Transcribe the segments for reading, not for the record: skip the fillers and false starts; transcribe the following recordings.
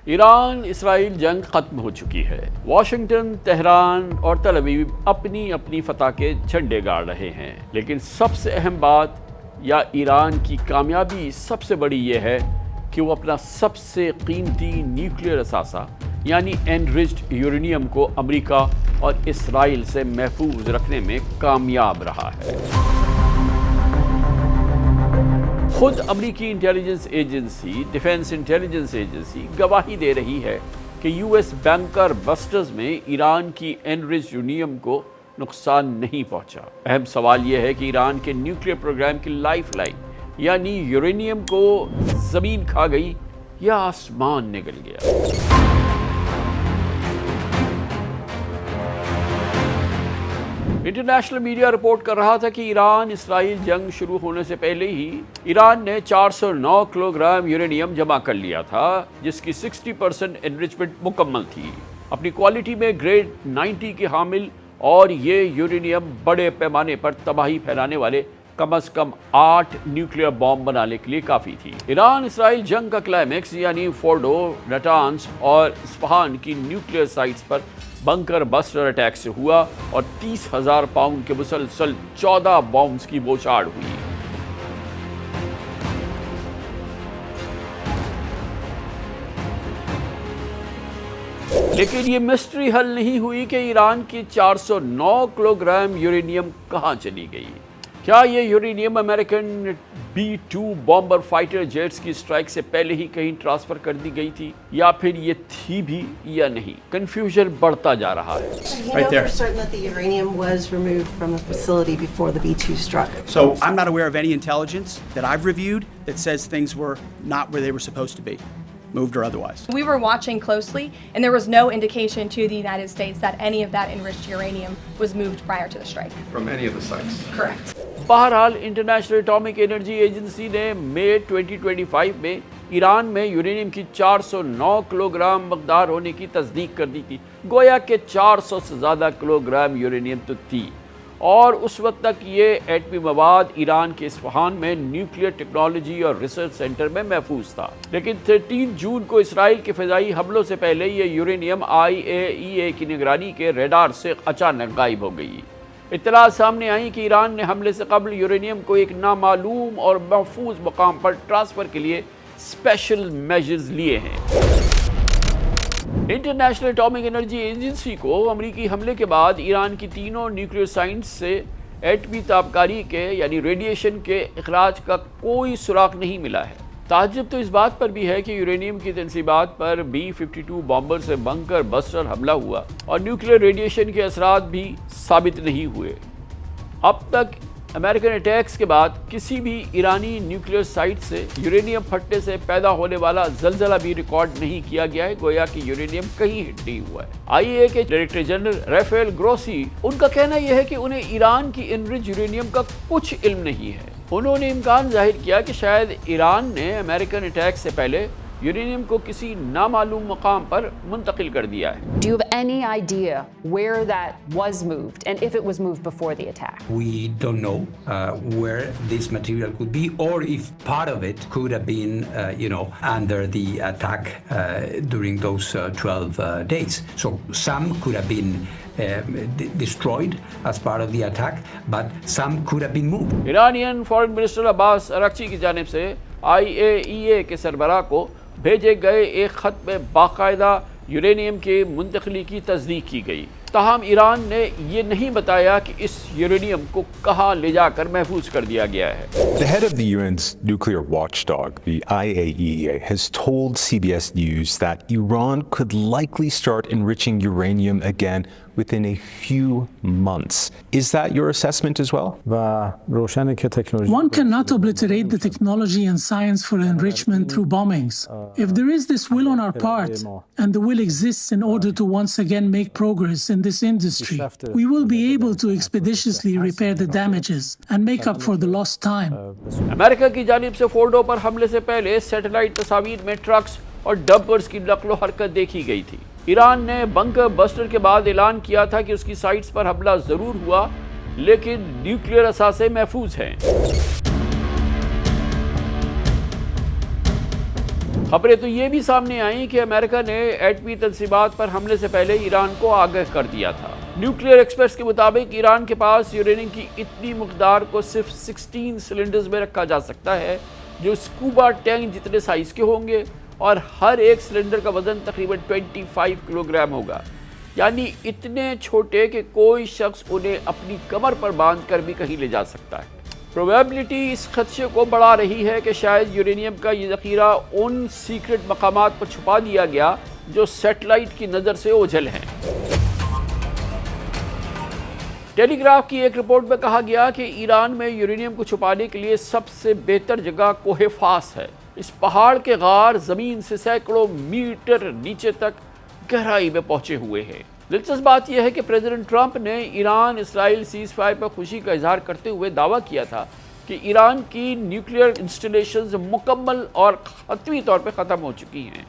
ایران اسرائیل جنگ ختم ہو چکی ہے۔ واشنگٹن، تہران اور تل ابیب اپنی اپنی فتح کے جھنڈے گاڑ رہے ہیں، لیکن سب سے اہم بات یا ایران کی کامیابی سب سے بڑی یہ ہے کہ وہ اپنا سب سے قیمتی نیوکلیئر اثاثہ یعنی انریچڈ یورینیم کو امریکہ اور اسرائیل سے محفوظ رکھنے میں کامیاب رہا ہے۔ خود امریکی intelligence agency defence intelligence agency گواہی دے رہی ہے کہ یو ایس بنکر بسٹرز میں ایران کی انریچڈ یورینیم کو نقصان نہیں پہنچا۔ اہم سوال یہ ہے کہ ایران کے نیوکلیئر پروگرام کی لائف لائن یعنی یورینیم کو زمین کھا گئی یا آسمان نگل گیا۔ انٹرنیشنل میڈیا رپورٹ کر رہا تھا کہ ایران اسرائیل جنگ شروع ہونے سے پہلے ہی ایران نے 409 کلو گرام یورینیم جمع کر لیا تھا، جس کی 60% انریچمنٹ مکمل تھی۔ اپنی کوالٹی میں گریڈ 90 کے حامل اور یہ یورینیم بڑے پیمانے پر تباہی پھیلانے والے کم از کم 8 نیوکلیئر بام بنانے کے لیے کافی تھی۔ ایران اسرائیل جنگ کا کلائمیکس یعنی فورڈو، نٹانز اور اصفہان کی نیوکلیئر سائٹس پر بنکر بسٹر اٹیک سے ہوا اور 30,000 پاؤنڈ کے مسلسل 14 بامز کی بوچھاڑ ہوئی۔ لیکن یہ مسٹری حل نہیں ہوئی کہ ایران کی 409 کلو گرام یورینیم کہاں چلی گئی۔ کیا یہ uranium American B-2 bomber fighter jets کی اسٹرائک سے پہلے ہی کہیں ٹرانسفر کر دی گئی تھی یا پھر یہ تھی بھی یا نہیں؟ کنفیوژن بڑھتا جا رہا ہے۔ You know for certain that the uranium was removed from the facility before the B-2 struck. So I'm not aware of any intelligence that I've reviewed that says things were not where they were supposed to be, moved or otherwise. We were watching closely, and there was no indication to the United States that any of that enriched uranium was moved prior to the strike. From any of the sites? Correct. بہرحال international atomic energy agency نے مئی 2025 میں ایران میں uranium کی 409 kilo gram مقدار ہونے کی تصدیق کر دی تھی، گویا کہ 400 سے زیادہ کلو گرام یورینیم تو تھی، اور اس وقت تک یہ ایٹمی مواد ایران کے اصفہان میں نیوکلیئر ٹیکنالوجی اور ریسرچ سینٹر میں محفوظ تھا۔ لیکن 13 جون کو اسرائیل کے فضائی حملوں سے پہلے یہ یورینیم IAEA کی نگرانی کے ریڈار سے اچانک غائب ہو گئی۔ اطلاع سامنے آئی کہ ایران نے حملے سے قبل یورینیم کو ایک نامعلوم اور محفوظ مقام پر ٹرانسفر کے لیے اسپیشل میجرز لیے ہیں۔ انٹرنیشنل اٹامک انرجی ایجنسی کو امریکی حملے کے بعد ایران کی تینوں نیوکلیئر سائٹس سے ایٹمی تابکاری کے یعنی ریڈیشن کے اخراج کا کوئی سراغ نہیں ملا ہے۔ تعجب تو اس بات پر بھی ہے کہ یورینیم کی تنصیبات پر B-52 بامبر سے بنکر بسٹر حملہ ہوا اور نیوکلیئر ریڈیشن کے اثرات بھی ثابت نہیں ہوئے۔ اب تک امریکن اٹیکس کے بعد کسی بھی ایرانی نیوکلیئر سائٹ سے یورینیم پھٹنے سے پیدا ہونے والا زلزلہ بھی ریکارڈ نہیں کیا گیا ہے، گویا کہ یورینیم کہیں ہٹ نہیں ہوا ہے۔ IAEA کے ڈائریکٹر جنرل رافیل گروسی، ان کا کہنا یہ ہے کہ انہیں ایران کی انریچ یورینیم کا کچھ علم نہیں ہے۔ انہوں نے امکان ظاہر کیا کہ شاید ایران نے امریکن اٹیک سے پہلے یورینیم کو کسی نامعلوم مقام پر منتقل کر دیا ہے۔ Do you have any idea where that was moved and if it was moved before the attack? We don't know where this material could be or if part of it could have been, under the attack during those 12 days. So some could have been destroyed as part of the attack, but some could have been moved. Iranian foreign minister Abbas Araghchi کی جانب سے IAEA کے سربراہ کو بھیجے گئے ایک خط میں باقاعدہ یورینیم کی منتقلی کی تصدیق کی گئی، تاہم ایران نے یہ نہیں بتایا کہ اس یورینیم کو کہاں لے جا کر محفوظ کر دیا گیا ہے۔ The head of the UN's nuclear watchdog, the IAEA, has told CBS News that Iran could likely start enriching uranium again within a few months. Is that your assessment as well? One cannot obliterate the technology and science for enrichment through bombings. If there is this will on our part, and the will exists in order to once again make progress in this industry, we will be able to expeditiously repair the damages and make up for the lost time. امریکہ کی جانب سے فورڈو پر حملے سے پہلے satellite تصاویر میں tricks اور ڈمپرز کی نقل و حرکت دیکھی گئی تھی۔ ایران نے بنکر بسٹر کے بعد اعلان کیا تھا کہ اس کی سائٹس پر حملہ ضرور ہوا، لیکن نیوکلیئر اثاثے محفوظ ہیں۔ خبریں تو یہ بھی سامنے آئیں کہ امریکہ نے ایٹمی تنصیبات پر حملے سے پہلے ایران کو آگاہ کر دیا تھا۔ نیوکلیئر ایکسپرٹس کے مطابق ایران کے پاس یورینیم کی اتنی مقدار کو صرف 16 سلنڈرز میں رکھا جا سکتا ہے جو اسکوبا ٹینک جتنے سائز کے ہوں گے، اور ہر ایک سلنڈر کا وزن تقریباً 25 کلو گرام ہوگا، یعنی اتنے چھوٹے کہ کوئی شخص انہیں اپنی کمر پر باندھ کر بھی کہیں لے جا سکتا ہے۔ پروبیبلٹی اس خدشے کو بڑھا رہی ہے کہ شاید یورینیم کا یہ ذخیرہ ان سیکرٹ مقامات پر چھپا دیا گیا جو سیٹلائٹ کی نظر سے اوجھل ہیں۔ ٹیلی گراف کی ایک رپورٹ میں کہا گیا کہ ایران میں یورینیم کو چھپانے کے لیے سب سے بہتر جگہ کوہ فاس ہے۔ اس پہاڑ کے غار زمین سے سینکڑوں میٹر نیچے تک گہرائی میں پہنچے ہوئے ہیں۔ دلچسپ بات یہ ہے کہ پریزیڈنٹ ٹرمپ نے ایران اسرائیل سیز فائر پر خوشی کا اظہار کرتے ہوئے دعویٰ کیا تھا کہ ایران کی نیوکلیئر انسٹالیشنز مکمل اور حتمی طور پر ختم ہو چکی ہیں،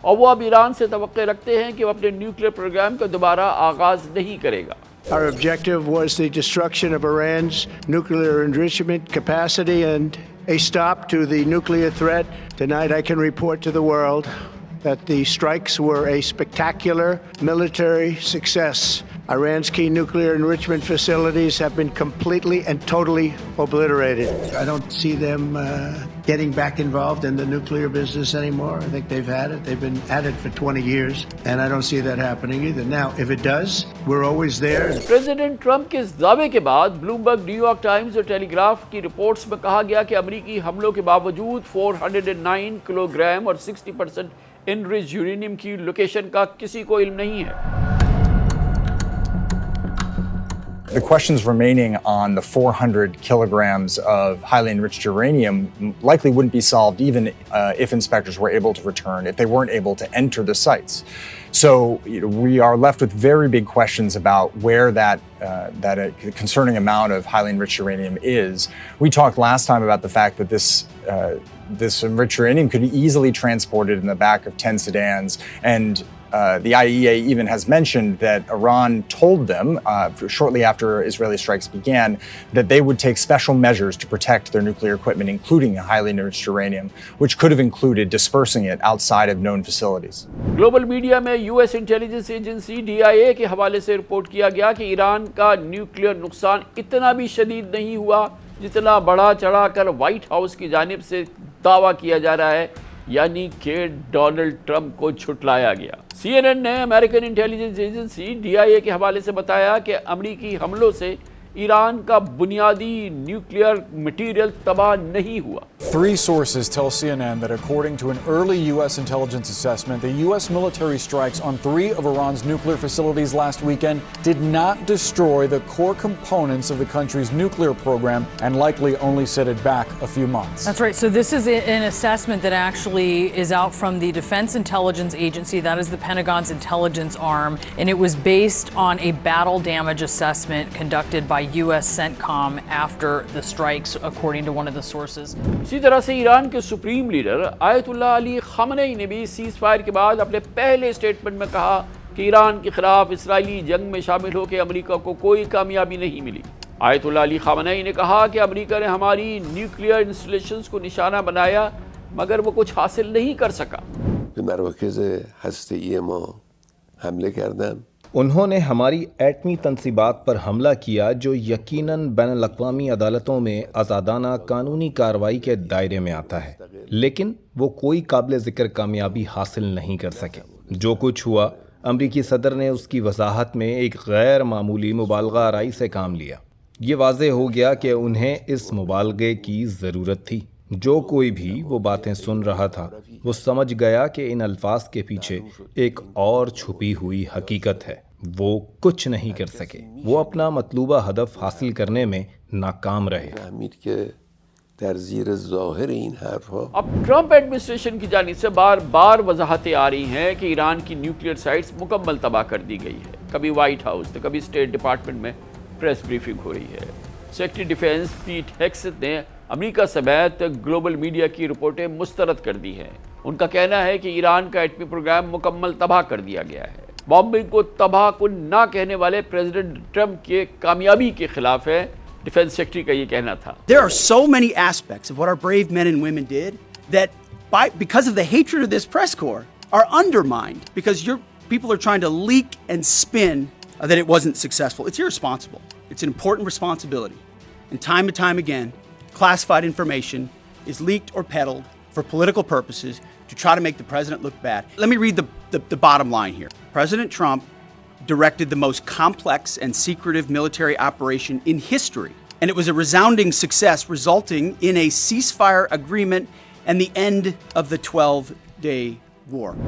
اور وہ اب ایران سے توقع رکھتے ہیں کہ وہ اپنے نیوکلیئر پروگرام کا دوبارہ آغاز نہیں کرے گا۔ Our objective was the destruction of Iran's nuclear enrichment capacity and a stop to the nuclear threat. Tonight I can report to the world that the strikes were a spectacular military success. Iran's key nuclear enrichment facilities have been completely and totally obliterated. I don't see them getting back involved in the nuclear business anymore. I think they've had it. They've been at it for 20 years, and I don't see that happening either. Now, if it does, we're always there. President Trump کے اس دعوے کے بعد Bloomberg, new York Times اور ٹیلی graph کی reports میں کہا گیا کہ امریکی حملوں کے باوجود 409 کلو گرام اور 60% انریچ یورینیم کی لوکیشن کا کسی کو علم نہیں ہے۔ The questions remaining on the 400 kilograms of highly enriched uranium likely wouldn't be solved even if inspectors were able to return, if they weren't able to enter the sites. So we are left with very big questions about where that concerning amount of highly enriched uranium is. We talked last time about the fact that this enriched uranium could be easily transported in the back of 10 sedans, and the IAEA even has mentioned that Iran told them shortly after Israeli strikes began that they would take special measures to protect their nuclear equipment, including highly enriched uranium, which could have included dispersing it outside of known facilities. Global media میں U S intelligence agency DIA کے حوالے سے report کیا گیا کہ ایران کا nuclear نقصان اتنا بھی شدید نہیں ہوا جتنا بڑھا چڑھا کر وائٹ ہاؤس کی جانب سے دعویٰ کیا جا رہا ہے، یعنی کہ ڈونلڈ ٹرمپ کو جھٹلایا گیا۔ CNN نے امریکن انٹیلیجنس ایجنسی DIA کے حوالے سے بتایا کہ امریکی حملوں سے ایران کا بنیادی نیوکلیئر مٹیریل تباہ نہیں ہوا۔ 3 sources tell CNN that according to an early U.S. intelligence assessment, the U.S. military strikes on 3 of Iran's nuclear facilities last weekend did not destroy the core components of the country's nuclear program and likely only set it back a few months. That's right. So this is an assessment that actually is out from the Defense Intelligence Agency. That is the Pentagon's intelligence arm. And it was based on a battle damage assessment conducted by US CENTCOM after the strikes, according to one of the sources. اسی طرح سے ایران کے supreme leader آیت اللہ علی خامنئی نے بھی cease fire کے بعد اپنے پہلے اسٹیٹمنٹ میں کہا کہ ایران کے خلاف اسرائیلی جنگ میں شامل ہو کے امریکہ کو کوئی کامیابی نہیں ملی۔ آیت اللہ علی خامنئی نے کہا کہ امریکہ نے ہماری نیوکلیئر انسٹالیشنز کو نشانہ بنایا مگر وہ کچھ حاصل نہیں کر سکا۔ به مراکز هسته‌ای ما حمله کردند. انہوں نے ہماری ایٹمی تنصیبات پر حملہ کیا جو یقیناً بین الاقوامی عدالتوں میں آزادانہ قانونی کارروائی کے دائرے میں آتا ہے، لیکن وہ کوئی قابل ذکر کامیابی حاصل نہیں کر سکے۔ جو کچھ ہوا، امریکی صدر نے اس کی وضاحت میں ایک غیر معمولی مبالغہ آرائی سے کام لیا۔ یہ واضح ہو گیا کہ انہیں اس مبالغے کی ضرورت تھی۔ جو کوئی بھی وہ باتیں سن رہا تھا وہ سمجھ گیا کہ ان الفاظ کے پیچھے ایک اور چھپی ہوئی حقیقت ہے۔ وہ کچھ نہیں کر سکے، وہ اپنا مطلوبہ ہدف حاصل کرنے میں ناکام رہے۔ اب ٹرمپ ایڈمنسٹریشن کی جانب سے بار بار وضاحتیں آ رہی ہیں کہ ایران کی نیوکلیئر سائٹس مکمل تباہ کر دی گئی ہے۔ کبھی وائٹ ہاؤس تو کبھی اسٹیٹ ڈپارٹمنٹ میں پریس بریفنگ ہو رہی ہے۔ سیکرٹری ڈیفینس پیٹ ہیگسیت نے امریکہ سمیت گلوبل میڈیا کی رپورٹیں مسترد کر دی ہیں۔ ان کا کہنا ہے کہ ایران کا ایٹمی پروگرام مکمل تباہ کر دیا گیا ہے۔ بامبنگ کو تباہ کن نہ کہنے والے پریزیڈنٹ ٹرمپ کے کامیابی کے خلاف ہے۔ ڈیفینس سیکرٹری کا یہ کہنا تھا۔ There are so many aspects of what our brave men and women did that because of the hatred of this press corps, are undermined because people are trying to leak and spin that it wasn't successful. It's irresponsible. It's an important responsibility. And time again, classified information is leaked or peddled for political purposes to try to make the president look bad. Let me read the bottom line here. President Trump directed the most complex and secretive military operation in history, and it was a resounding success, resulting in a ceasefire agreement and the end of the 12-day war.